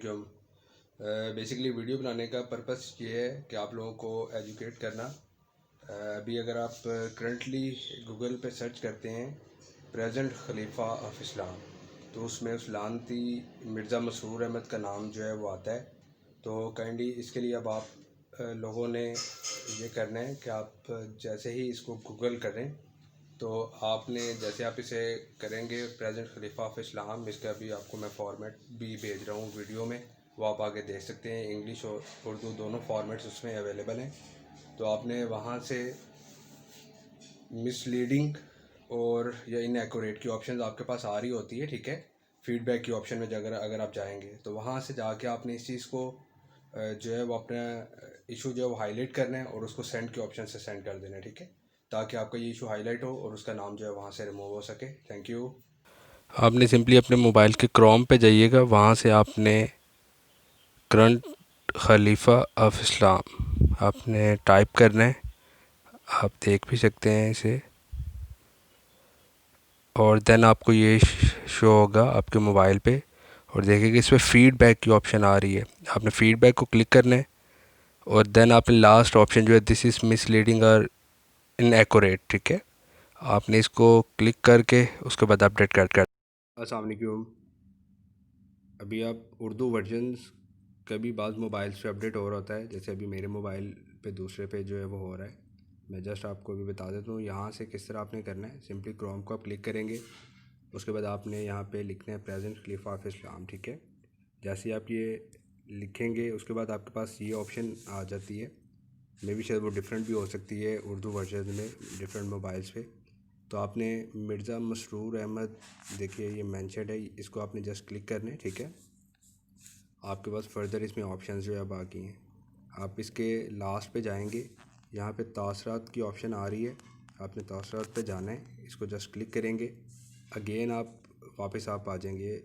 वालेकुम। Basically video बनाने का पर्पस ये है कि आप लोगों को एजुकेट करना। अभी अगर आप करंटली गूगल पे सर्च करते हैं प्रेजेंट खलीफा ऑफ इस्लाम, तो उसमें उस लानती मिर्ज़ा मसरूर अहमद का नाम जो है वो आता है। तो काइंडली इसके लिए अब आप लोगों ने ये करना है कि आप जैसे ही इसको गूगल करें तो आपने जैसे आप इसे करेंगे प्रेजेंट खलीफा ऑफ इस्लाम, इसका भी आपको मैं फॉर्मेट भी भेज रहा हूँ वीडियो में, वो आप आगे देख सकते हैं। इंग्लिश और उर्दू दोनों फॉर्मेट्स उसमें अवेलेबल हैं। तो आपने वहाँ से मिसलीडिंग और या इनएक्यूरेट की ऑप्शन आपके पास आ रही होती है, ठीक है। फीडबैक की ऑप्शन में अगर आप जाएंगे तो वहाँ से जाके आपने इस चीज़ को जो है वो अपना इशू जो है वो हाईलाइट करना है और उसको सेंड के ऑप्शन से सेंड कर देना है, ठीक है, ताकि आपका ये इशू हाईलाइट हो और उसका नाम जो है वहाँ से रिमूव हो सके। Thank you. आपने सिंपली अपने मोबाइल के क्रोम पे जाइएगा, वहाँ से आपने करंट खलीफा ऑफ इस्लाम आपने टाइप करना है। आप देख भी सकते हैं इसे, और देन आपको ये शो होगा आपके मोबाइल पे, और देखिएगा इसमें फ़ीडबैक की ऑप्शन आ रही है। आपने फ़ीडबैक को क्लिक करना है और देन आपने लास्ट ऑप्शन जो है दिस इज़ मिसलीडिंग और इनएक्यूरेट, ठीक है, आपने इसको क्लिक करके उसके बाद अपडेट कर। अस्सलाम वालेकुम। अभी आप उर्दू वर्जन्स कभी बाज़ मोबाइल्स पे अपडेट हो रहा होता है, जैसे अभी मेरे मोबाइल पे दूसरे पे जो है वो हो रहा है। मैं जस्ट आपको अभी बता देता हूँ यहाँ से किस तरह आपने करना है। सिंपली क्रोम को आप क्लिक करेंगे, उसके बाद आपने यहाँ पे लिखना है प्रेजेंट खलीफा ऑफ इस्लाम, ठीक है। जैसे ही आप ये लिखेंगे उसके बाद आपके पास ये ऑप्शन आ जाती है। मे भी शायद वो डिफरेंट भी हो सकती है उर्दू वर्जन में डिफरेंट मोबाइल्स पे। तो आपने मिर्ज़ा मसरूर अहमद, देखिए ये मेंशन्ड है, इसको आपने जस्ट क्लिक करना है, ठीक है। आपके पास फर्दर इसमें ऑप्शंस जो है बाकी हैं। आप इसके लास्ट पे जाएंगे, यहाँ पे तासरात की ऑप्शन आ रही है, आपने तासरात पे जाना है, इसको जस्ट क्लिक करेंगे। अगेन आप वापस आप आ जाएंगे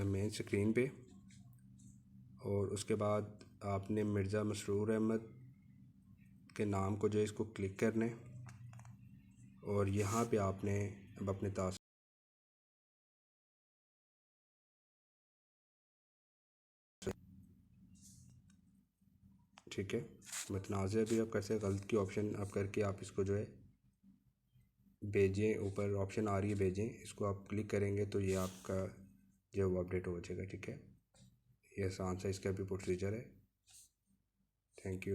मेन स्क्रीन पे, और उसके बाद आपने मिर्ज़ा मसरूर अहमद के नाम को जो है इसको क्लिक करना है, और यहाँ पे आपने अब अपने तास, ठीक है, मतनाज़ भी आप कैसे गलत की ऑप्शन आप करके आप इसको जो है भेजें। ऊपर ऑप्शन आ रही है भेजें, इसको आप क्लिक करेंगे तो ये आपका जो है वो अपडेट हो जाएगा, ठीक है। ये आसान सा इसका भी प्रोसीजर है। Thank you.